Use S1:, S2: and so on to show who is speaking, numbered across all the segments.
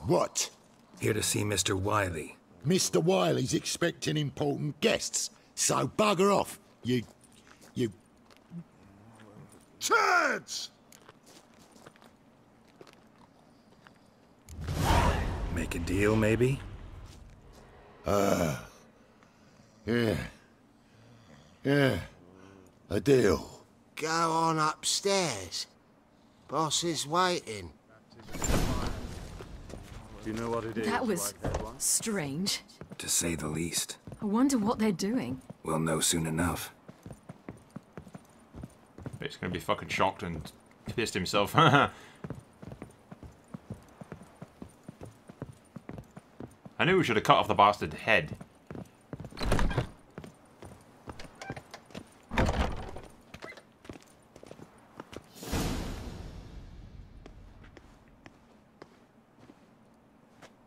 S1: What?
S2: Here to see Mr. Wiley.
S1: Mr. Wiley's expecting important guests, so bugger off, you... Turds!
S2: Make a deal, maybe?
S1: Yeah. A deal.
S3: Go on upstairs. Boss is waiting.
S4: Do you know what it is?
S5: That was strange.
S2: To say the least.
S5: I wonder what they're doing.
S2: We'll know soon enough.
S6: He's gonna be fucking shocked and pissed himself. I knew we should have cut off the bastard head.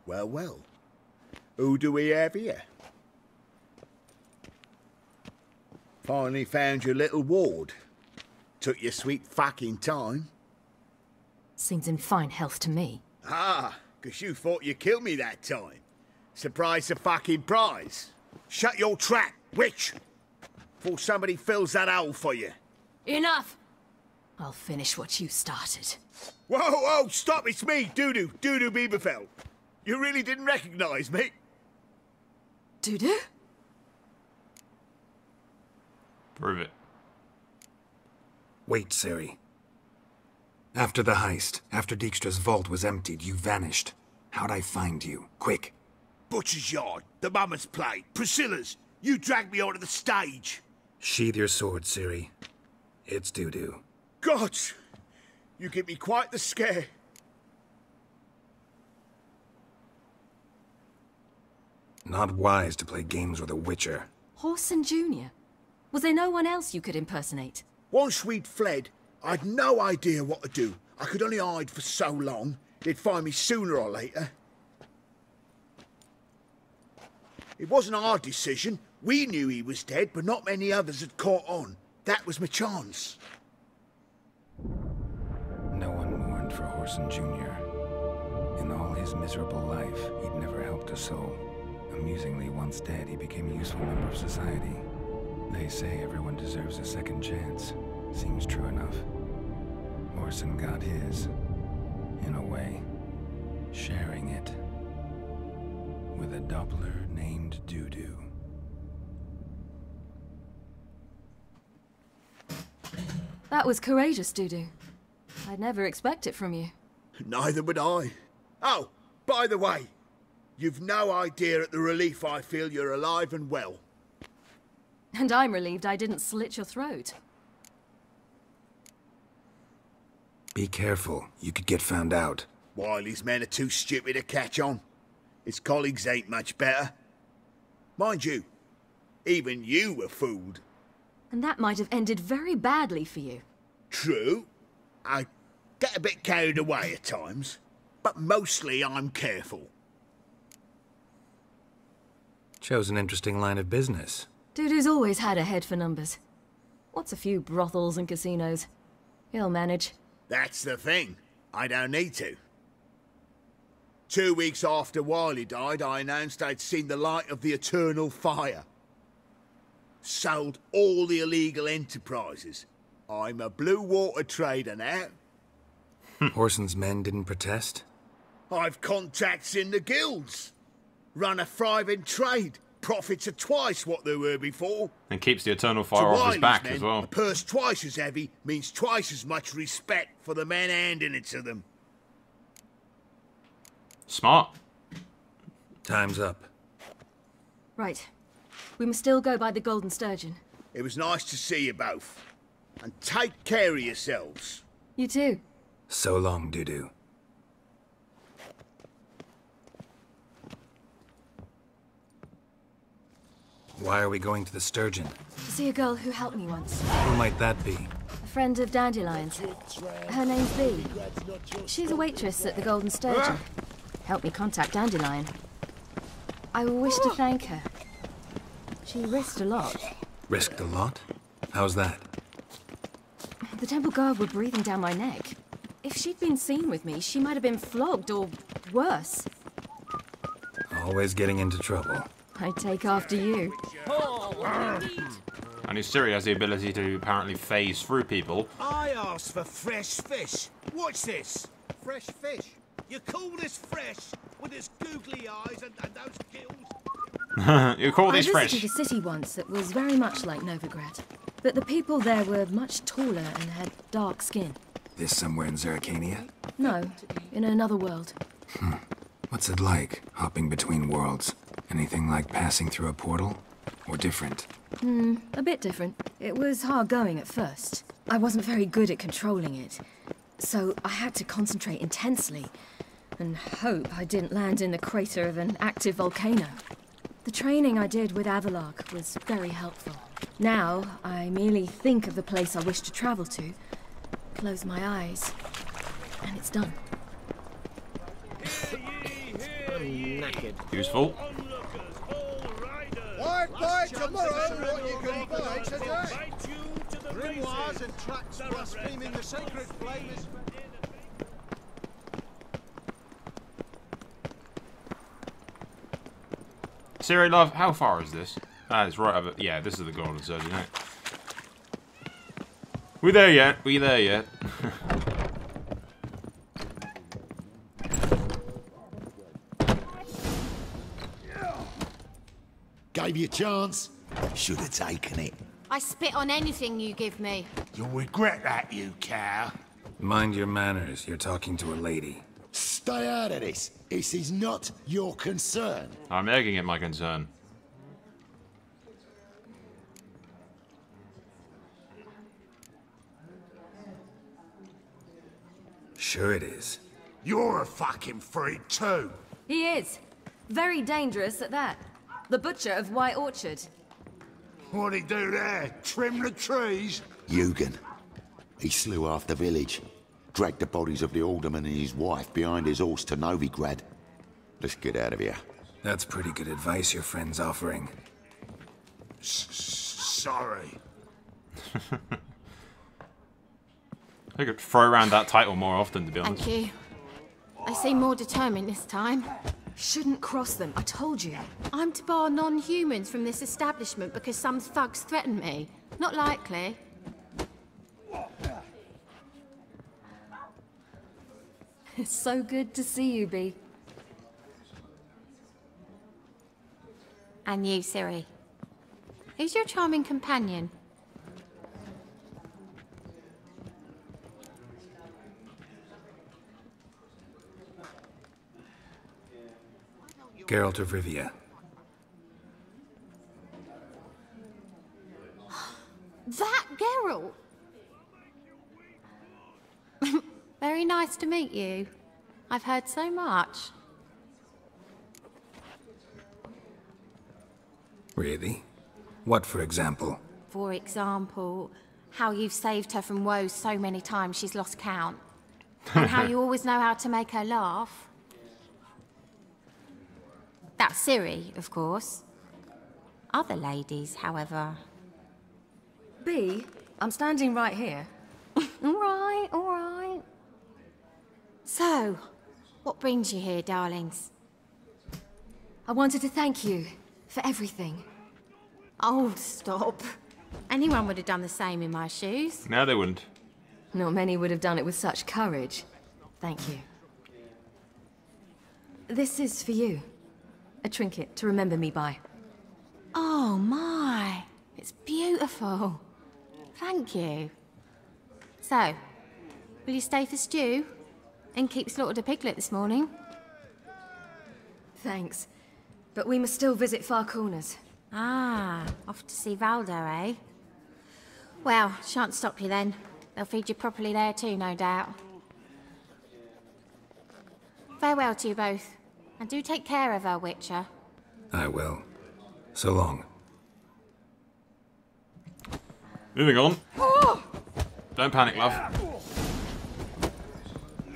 S7: Well, well. Who do we have here? Finally found your little ward. Took your sweet fucking time.
S5: Seems in fine health to me.
S7: Ah, 'cause you thought you killed me that time. Surprise the fucking prize. Shut your trap, witch! Before somebody fills that hole for you.
S5: Enough! I'll finish what you started.
S7: Whoa, whoa, stop, it's me, Doodoo Bieberfeld. You really didn't recognize me?
S5: Doodoo?
S6: Prove it.
S2: Wait, Siri. After the heist, after Dijkstra's vault was emptied, you vanished. How'd I find you? Quick.
S7: Butcher's Yard, the Mama's Plate, Priscilla's. You dragged me onto the stage.
S2: Sheathe your sword, Siri. It's Doodoo.
S7: God, you give me quite the scare.
S2: Not wise to play games with a witcher.
S5: Horson Jr.? Was there no one else you could impersonate?
S7: Once we'd fled, I'd no idea what to do. I could only hide for so long. They'd find me sooner or later. It wasn't our decision. We knew he was dead, but not many others had caught on. That was my chance.
S2: No one mourned for Horson Jr. In all his miserable life, he'd never helped a soul. Amusingly, once dead, he became a useful member of society. They say everyone deserves a second chance. Seems true enough. Horson got his, in a way, sharing it with a Doppler named Doodoo.
S5: That was courageous, Doodoo. I'd never expect it from you.
S7: Neither would I. Oh, by the way, you've no idea at the relief I feel you're alive and well.
S5: And I'm relieved I didn't slit your throat.
S2: Be careful. You could get found out.
S7: Wiley's men are too stupid to catch on. His colleagues ain't much better. Mind you, even you were fooled.
S5: And that might have ended very badly for you.
S7: True. I get a bit carried away at times, but mostly I'm careful.
S2: Chose an interesting line of business.
S5: Doodoo's always had a head for numbers. What's a few brothels and casinos? He'll manage.
S7: That's the thing. I don't need to. 2 weeks after Wiley died, I announced I'd seen the light of the eternal fire. Sold all the illegal enterprises. I'm a blue water trader now.
S2: Horson's men didn't protest?
S7: I've contacts in the guilds. Run a thriving trade. Profits are twice what they were before.
S6: And keeps the eternal fire off his back as well.
S7: A purse twice as heavy means twice as much respect for the men handing it to them.
S6: Smart.
S2: Time's up.
S5: Right. We must still go by the Golden Sturgeon.
S7: It was nice to see you both. And take care of yourselves.
S5: You too.
S2: So long, Doodoo. Why are we going to the Sturgeon?
S5: To see a girl who helped me once.
S2: Who might that be?
S5: A friend of Dandelion's. Her name's Bee. She's a waitress at the Golden Sturgeon. Helped me contact Dandelion. I wish to thank her. She risked a lot.
S2: Risked a lot? How's that?
S5: The temple guard were breathing down my neck. If she'd been seen with me, she might have been flogged or worse.
S2: Always getting into trouble.
S5: I take after you.
S6: And his Siri has the ability to apparently phase through people.
S7: I asked for fresh fish. What's this? Fresh fish? You call this fresh with its googly eyes and those gills?
S6: You call this
S5: I
S6: fresh?
S5: visited a city once that was very much like Novigrad, but the people there were much taller and had dark skin.
S2: This somewhere in Zeracania?
S5: No, in another world.
S2: What's it like, hopping between worlds? Anything like passing through a portal? Or different?
S5: A bit different. It was hard going at first. I wasn't very good at controlling it, so I had to concentrate intensely and hope I didn't land in the crater of an active volcano. The training I did with Avalark was very helpful. Now, I merely think of the place I wish to travel to, close my eyes, and it's done.
S6: Useful.
S8: Why buy tomorrow what you can buy today? Grimoires and tracts blaspheming the sacred flames.
S6: Siri, love, how far is this? Ah, it's right over. Yeah, this is the Golden Surgeon, isn't it? We there yet? We there yet?
S1: Gave you a chance. Should have taken it.
S9: I spit on anything you give me.
S1: You'll regret that, you cow.
S2: Mind your manners, you're talking to a lady.
S1: Stay out of this. This is not your concern.
S6: I'm making it my concern.
S2: Sure it is.
S1: You're a fucking freak too.
S5: He is. Very dangerous at that. The butcher of White Orchard.
S1: What'd he do there? Trim the trees? Eugen. He slew half the village. Dragged the bodies of the alderman and his wife behind his horse to Novigrad. Let's get out of here.
S2: That's pretty good advice your friend's offering.
S1: Sorry.
S6: I could throw around that title more often, to be honest.
S9: Thank you. They seem more determined this time.
S5: Shouldn't cross them, I told you.
S9: I'm to bar non-humans from this establishment because some thugs threaten me. Not likely.
S5: It's so good to see you, Bee.
S9: And you, Siri. Who's your charming companion?
S2: Geralt of Rivia.
S9: That Geralt? Very nice to meet you. I've heard so much.
S2: Really? What, for example?
S9: For example, how you've saved her from woes so many times she's lost count. And how you always know how to make her laugh. That's Siri, of course. Other ladies, however...
S5: Bee, I'm standing right here.
S9: All right, all right. So, what brings you here, darlings?
S5: I wanted to thank you for everything.
S9: Oh, stop. Anyone would have done the same in my shoes.
S6: No, they wouldn't.
S5: Not many would have done it with such courage. Thank you. This is for you. A trinket to remember me by.
S9: Oh, my. It's beautiful. Thank you. So, will you stay for stew? And keep slaughtered a piglet this morning?
S5: Thanks. But we must still visit Far Corners.
S9: Ah, off to see Valdo, eh? Well, shan't stop you then. They'll feed you properly there too, no doubt. Farewell to you both. And do take care of her, Witcher.
S2: I will. So long.
S6: Moving on. Don't panic, love.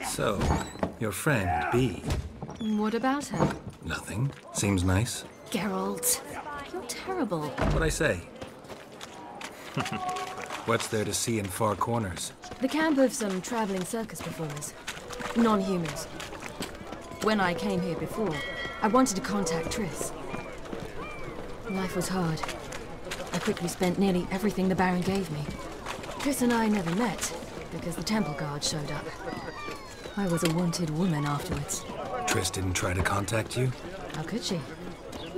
S2: So, your friend, Bee.
S5: What about her?
S2: Nothing. Seems nice.
S5: Geralt, you're terrible.
S2: What'd I say? What's there to see in Far Corners?
S5: The camp of some traveling circus performers. Non-humans. When I came here before, I wanted to contact Triss. Life was hard. I quickly spent nearly everything the Baron gave me. Triss and I never met, because the temple guard showed up. I was a wanted woman afterwards.
S2: Triss didn't try to contact you?
S5: How could she?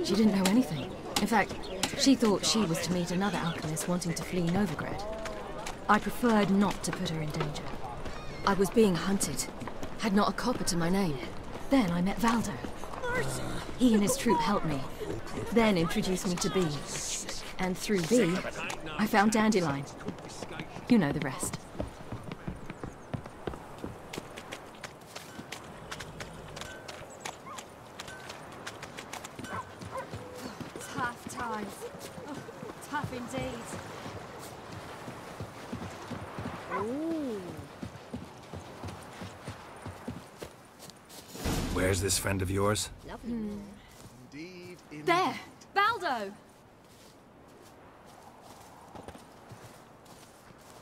S5: She didn't know anything. In fact, she thought she was to meet another alchemist wanting to flee Novigrad. I preferred not to put her in danger. I was being hunted. Had not a copper to my name. Then I met Valdo. He and his troop helped me. Then introduced me to B. And through B, I found Dandelion. You know the rest.
S9: Tough times. Oh, tough indeed. Ooh.
S2: Where's this friend of yours?
S8: Indeed, indeed.
S9: There! Baldo!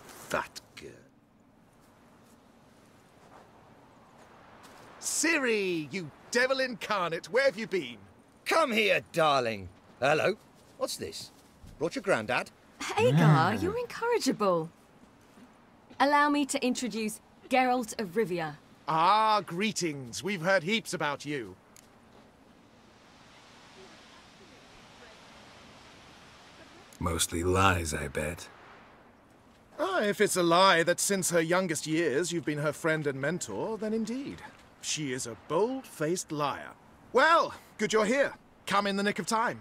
S8: Fat girl. Ciri, you devil incarnate, where have you been?
S10: Come here, darling. Hello. What's this? Brought your granddad?
S5: Hagar, you're incorrigible. Allow me to introduce Geralt of Rivia.
S8: Ah, greetings. We've heard heaps about you.
S2: Mostly lies, I bet.
S8: Ah, if it's a lie that since her youngest years you've been her friend and mentor, then indeed. She is a bold-faced liar. Well, good you're here. Come in the nick of time.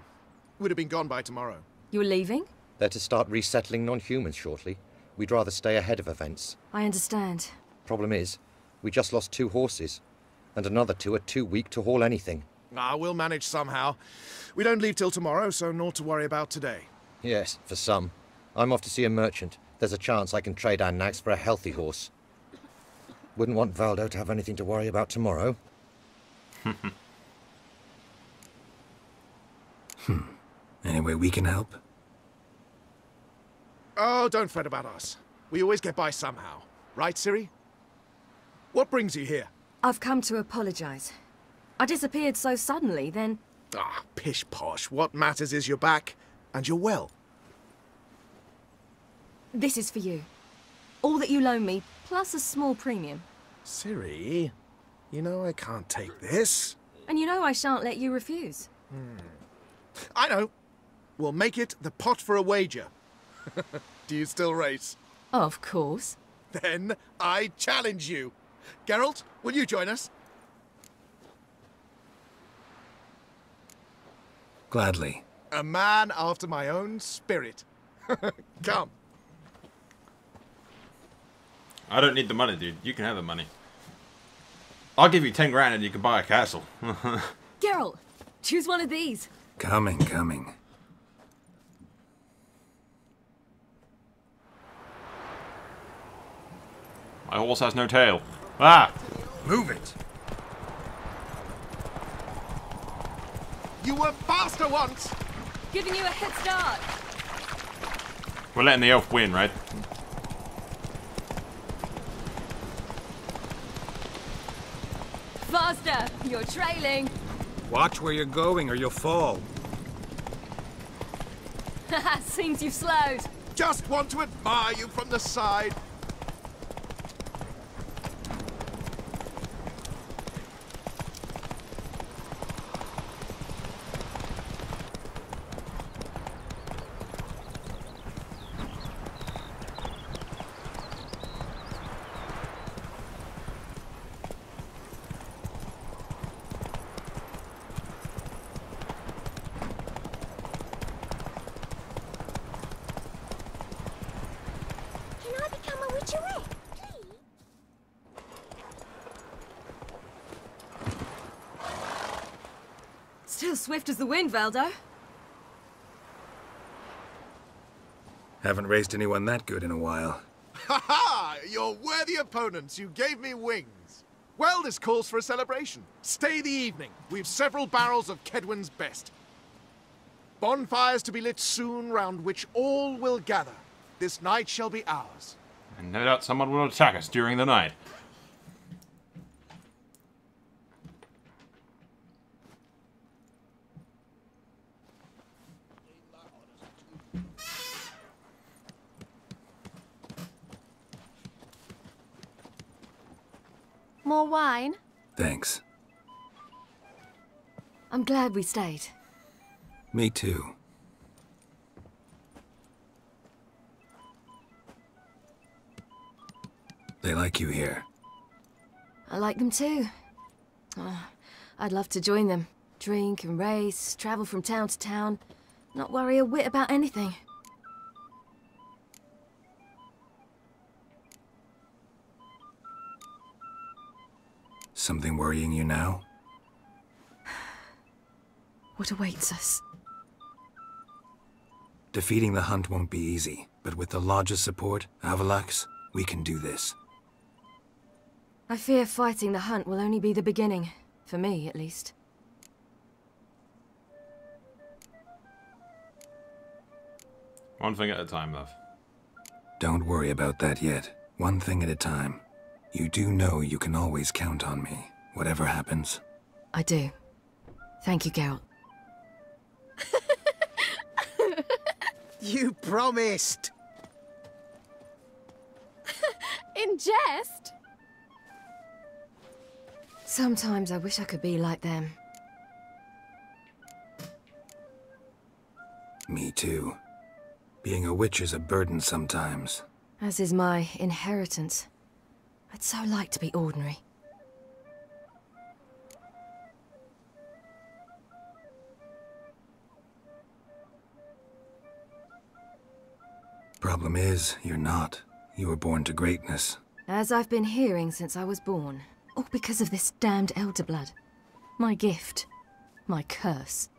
S8: Would have been gone by tomorrow.
S5: You're leaving?
S10: They're to start resettling non-humans shortly. We'd rather stay ahead of events.
S5: I understand.
S10: Problem is, we just lost 2 horses. And another 2 are too weak to haul anything.
S8: Ah, we'll manage somehow. We don't leave till tomorrow, so naught to worry about today.
S10: Yes, for some. I'm off to see a merchant. There's a chance I can trade our nags for a healthy horse. Wouldn't want Valdo to have anything to worry about tomorrow.
S2: Any way we can help?
S8: Oh, don't fret about us. We always get by somehow. Right, Ciri? What brings you here?
S5: I've come to apologize. I disappeared so suddenly, then...
S8: Ah, pish-posh. What matters is you're back, and you're well.
S5: This is for you. All that you loan me, plus a small premium.
S8: Ciri, you know I can't take this.
S5: And you know I shan't let you refuse.
S8: I know. We'll make it the pot for a wager. Do you still race?
S5: Of course.
S8: Then I challenge you. Geralt, will you join us?
S2: Gladly.
S8: A man after my own spirit. Come.
S6: I don't need the money, dude. You can have the money. I'll give you 10 grand and you can buy a castle.
S5: Geralt, choose one of these.
S2: Coming, coming.
S6: My horse has no tail. Ah!
S2: Move it!
S8: You were faster once!
S5: Giving you a head start.
S6: We're letting the elf win, right?
S5: Faster! You're trailing.
S2: Watch where you're going or you'll fall.
S5: Haha, seems you've slowed.
S8: Just want to admire you from the side.
S5: Still swift as the wind, Valdo.
S2: Haven't raced anyone that good in a while.
S8: Ha ha! You're worthy opponents. You gave me wings. Well, this calls for a celebration. Stay the evening. We've several barrels of Kedwen's best. Bonfires to be lit soon, round which all will gather. This night shall be ours.
S6: And no doubt someone will attack us during the night.
S9: More wine?
S2: Thanks.
S5: I'm glad we stayed.
S2: Me too. They like you here.
S5: I like them too. Oh, I'd love to join them. Drink and race, travel from town to town, not worry a whit about anything.
S2: Something worrying you now?
S5: What awaits us?
S2: Defeating the hunt won't be easy, but with the Lodge's support, Avalax, we can do this.
S5: I fear fighting the hunt will only be the beginning. For me, at least.
S6: One thing at a time, love.
S2: Don't worry about that yet. One thing at a time. You do know you can always count on me, whatever happens.
S5: I do. Thank you, Geralt.
S3: You promised!
S9: In jest?
S5: Sometimes I wish I could be like them.
S2: Me too. Being a witch is a burden sometimes.
S5: As is my inheritance. I'd so like to be ordinary.
S2: Problem is, you're not. You were born to greatness.
S5: As I've been hearing since I was born. All because of this damned elder blood. My gift. My curse.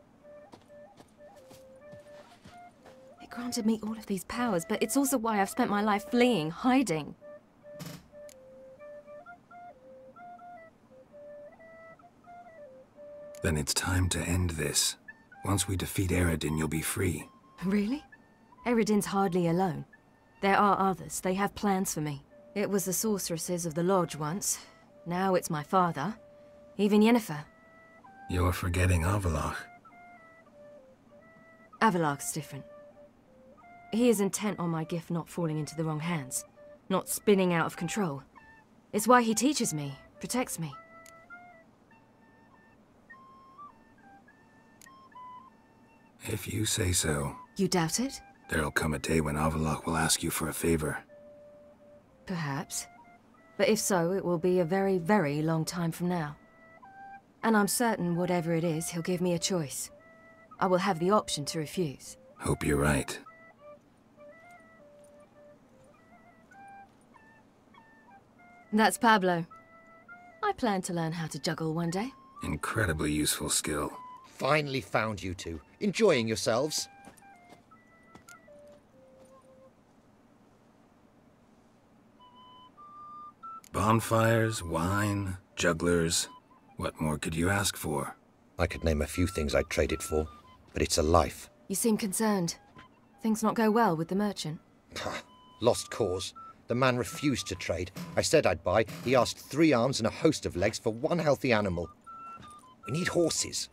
S5: It granted me all of these powers, but it's also why I've spent my life fleeing, hiding.
S2: Then it's time to end this. Once we defeat Eredin, you'll be free.
S5: Really? Eredin's hardly alone. There are others. They have plans for me. It was the sorceresses of the Lodge once. Now it's my father. Even Yennefer.
S2: You're forgetting Avalach.
S5: Avalach's different. He is intent on my gift not falling into the wrong hands. Not spinning out of control. It's why he teaches me, protects me.
S2: If you say so.
S5: You doubt it?
S2: There'll come a day when Avalach will ask you for a favor.
S5: Perhaps. But if so, it will be a very, very long time from now. And I'm certain whatever it is, he'll give me a choice. I will have the option to refuse.
S2: Hope you're right.
S5: That's Pablo. I plan to learn how to juggle one day.
S2: Incredibly useful skill.
S10: Finally found you two. Enjoying yourselves?
S2: Bonfires, wine, jugglers. What more could you ask for?
S10: I could name a few things I'd trade it for, but it's a life.
S5: You seem concerned. Things not go well with the merchant?
S10: Lost cause. The man refused to trade. I said I'd buy. He asked 3 arms and a host of legs for 1 healthy animal. We need horses,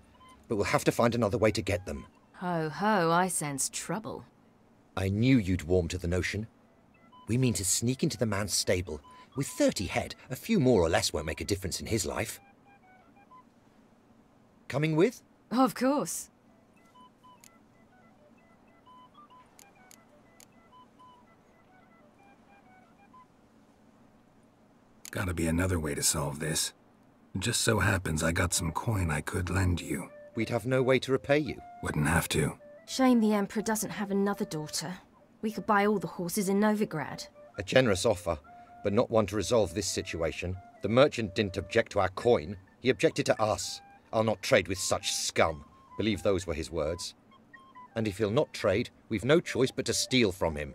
S10: but we'll have to find another way to get them.
S5: Ho ho, I sense trouble.
S10: I knew you'd warm to the notion. We mean to sneak into the man's stable. With 30 head, a few more or less won't make a difference in his life. Coming with?
S5: Of course.
S2: Gotta be another way to solve this. Just so happens I got some coin I could lend you.
S10: We'd have no way to repay you.
S2: Wouldn't have to.
S5: Shame the Emperor doesn't have another daughter. We could buy all the horses in Novigrad.
S10: A generous offer, but not one to resolve this situation. The merchant didn't object to our coin. He objected to us. I'll not trade with such scum. Believe those were his words. And if he'll not trade, we've no choice but to steal from him.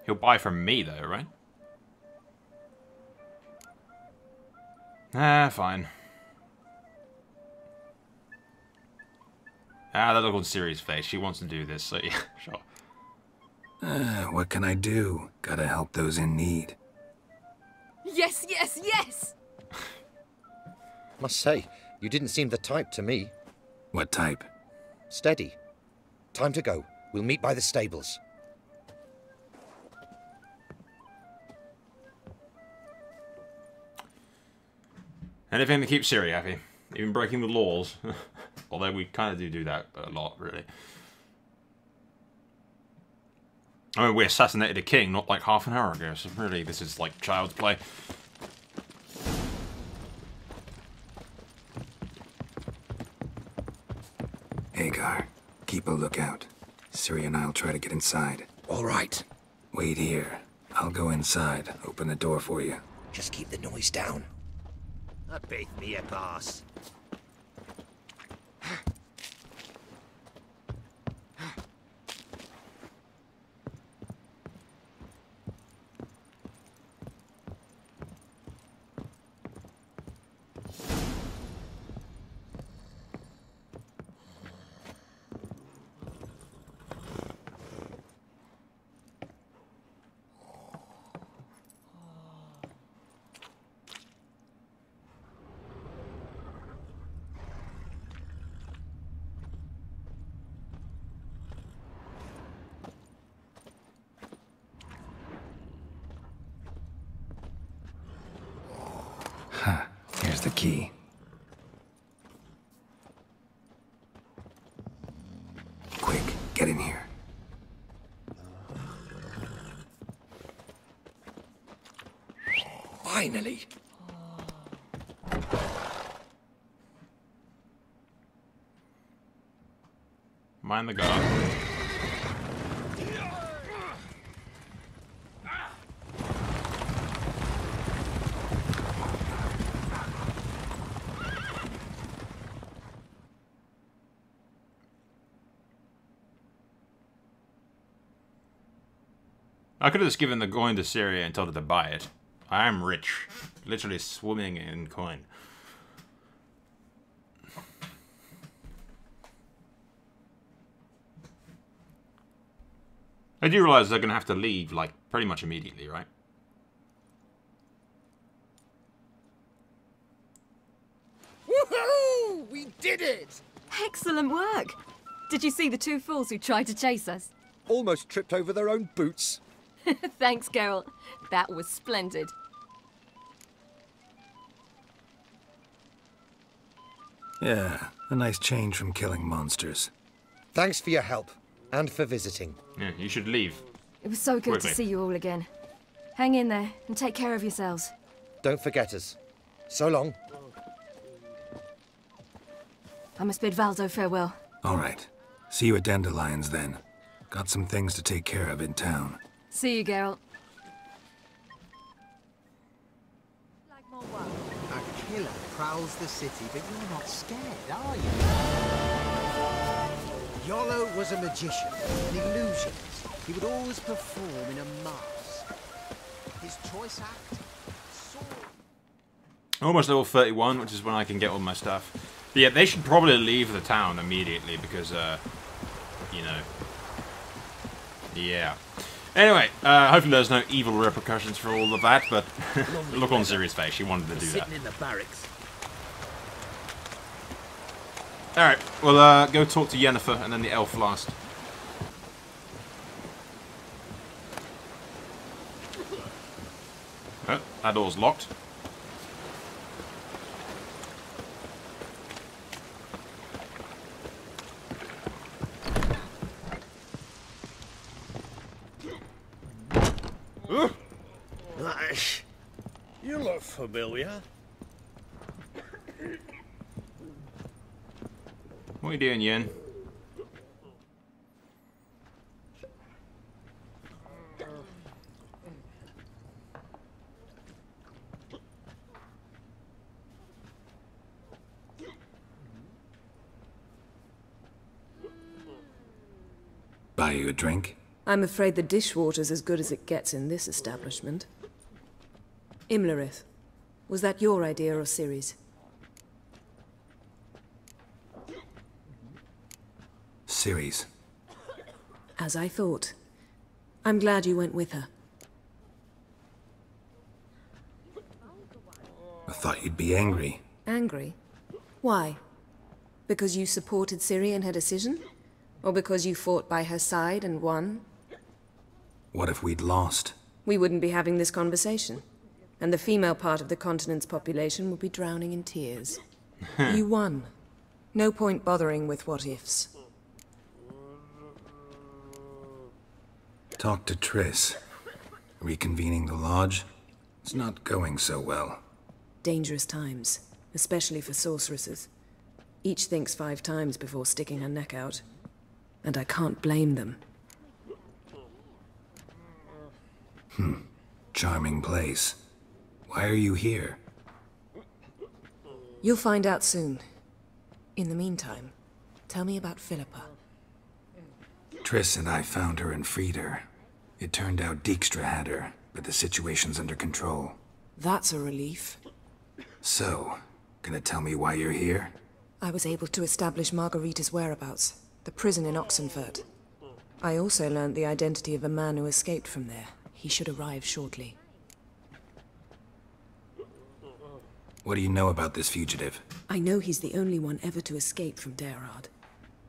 S6: He'll buy from me, though, right? Ah, fine. Ah, that look on Ciri's face. She wants to do this, so yeah, sure.
S2: What can I do? Gotta help those in need.
S9: Yes, yes, yes!
S10: Must say, you didn't seem the type to me.
S2: What type?
S10: Steady. Time to go. We'll meet by the stables.
S6: Anything to keep Siri happy. Even breaking the laws. Although we kind of do that a lot, really. I mean, we assassinated a king not like half an hour ago, so really this is like child's play.
S2: Hagar, keep a lookout. Siri and I'll try to get inside.
S10: All right.
S2: Wait here. I'll go inside, open the door for you.
S10: Just keep the noise down.
S3: I beat me a boss.
S2: Here's the key. Quick, get in here.
S10: Finally.
S6: Mind the guard. I could have just given the coin to Syria and told her to buy it. I am rich. Literally swimming in coin. I do realize they're going to have to leave, like, pretty much immediately, right?
S3: Woohoo! We did it!
S5: Excellent work! Did you see the two fools who tried to chase us?
S10: Almost tripped over their own boots.
S5: Thanks, Geralt. That was splendid.
S2: Yeah, a nice change from killing monsters.
S10: Thanks for your help, and for visiting.
S6: Yeah, you should leave.
S5: It was so good
S6: Quickly.
S5: to see you all again. Hang in there, and take care of yourselves.
S10: Don't forget us. So long.
S5: I must bid Valdo farewell.
S2: All right. See you at Dandelions, then. Got some things to take care of in town.
S5: See you, Geralt.
S3: A killer prowls the city, but you're not scared, are you? Yolo was a magician, an illusionist. He would always perform in a mask. His choice act, sword.
S6: Almost level 31, which is when I can get all my stuff. But yeah, they should probably leave the town immediately because, you know. Yeah. Anyway, hopefully there's no evil repercussions for all of that, but look on Ciri's face, she wanted to do that.
S11: Sitting in the barracks.
S6: Alright, well, go talk to Yennefer and then the elf last. Oh, that door's locked.
S11: You look familiar.
S6: What are you doing, Yen?
S2: Buy you a drink?
S12: I'm afraid the dishwater's as good as it gets in this establishment. Imlerith, was that your idea or Ciri's?
S2: Ciri's.
S12: As I thought. I'm glad you went with her.
S2: I thought you'd be angry.
S12: Angry? Why? Because you supported Ciri in her decision? Or because you fought by her side and won?
S2: What if we'd lost?
S12: We wouldn't be having this conversation. and the female part of the continent's population would be drowning in tears. You won. No point bothering with what-ifs.
S2: Talk to Triss. Reconvening the lodge? It's not going so well.
S12: Dangerous times, especially for sorceresses. Each thinks 5 times before sticking her neck out. And I can't blame them.
S2: Charming place. Why are you here?
S12: You'll find out soon. In the meantime, tell me about Philippa.
S2: Triss and I found her and freed her. It turned out Dijkstra had her, but the situation's under control.
S12: That's a relief.
S2: So, gonna tell me why you're here?
S12: I was able to establish Margarita's whereabouts, the prison in Oxenfurt. I also learned the identity of a man who escaped from there. He should arrive shortly.
S2: What do you know about this fugitive?
S12: I know he's the only one ever to escape from Daerard.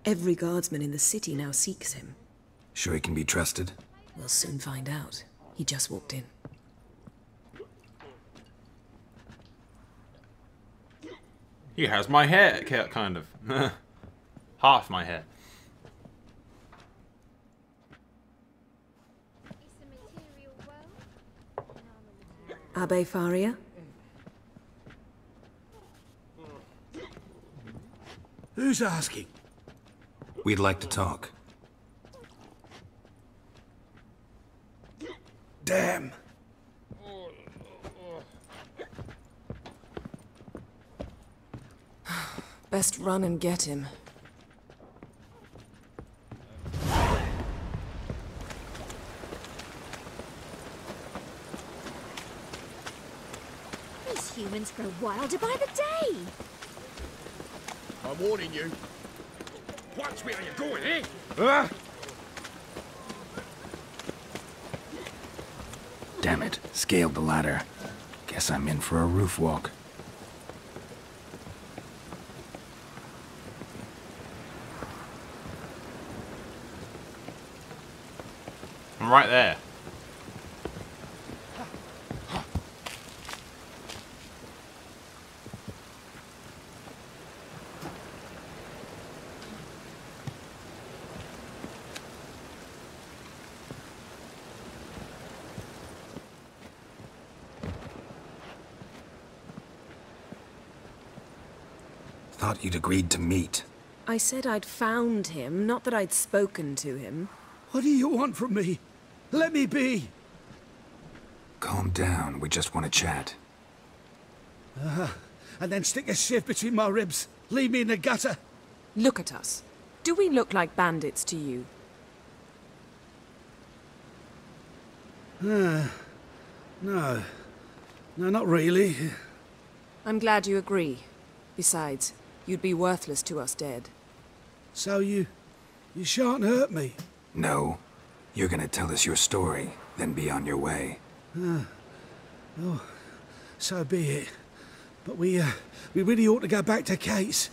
S12: Every guardsman in the city now seeks him.
S2: Sure he can be trusted?
S12: We'll soon find out. He just walked in.
S6: He has my hair, kind of. Half my hair.
S12: Abbe Faria?
S11: Who's asking?
S2: We'd like to talk.
S11: Damn.
S12: Best run and get him.
S13: These humans grow wilder by the day.
S7: I'm warning you.
S11: Watch where you're going, eh?
S2: Damn it, scaled the ladder. Guess I'm in for a roof walk.
S6: I'm right there.
S2: Thought you'd agreed to meet.
S12: I said I'd found him, not that I'd spoken to him.
S11: What do you want from me? Let me be.
S2: Calm down, we just want to chat.
S11: And then stick a sieve between my ribs. Leave me in the gutter.
S12: Look at us. Do we look like bandits to you?
S11: No. No, not really.
S12: I'm glad you agree. Besides, you'd be worthless to us dead.
S11: So you shan't hurt me?
S2: No. You're gonna tell us your story, then be on your way.
S11: Oh, so be it. But we really ought to go back to Kate's.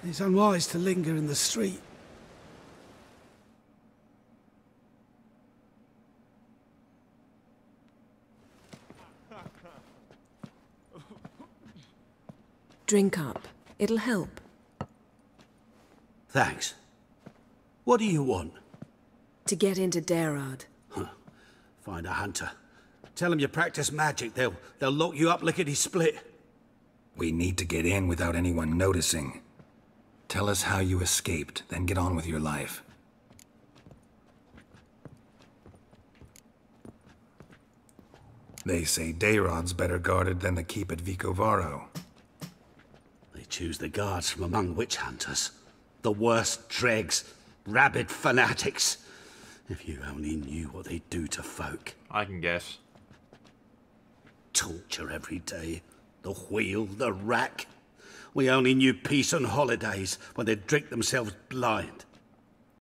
S11: It's unwise to linger in the street.
S12: Drink up. It'll help.
S11: Thanks. What do you want?
S12: To get into Daerard.
S11: Find a hunter. Tell them you practice magic. They'll lock you up lickety-split.
S2: We need to get in without anyone noticing. Tell us how you escaped, then get on with your life. They say Daerad's better guarded than the keep at Vicovaro.
S11: They choose the guards from among witch hunters. The worst dregs, rabid fanatics. If you only knew what they do to folk.
S6: I can guess.
S11: Torture every day. The wheel, the rack. We only knew peace and holidays when they'd drink themselves blind.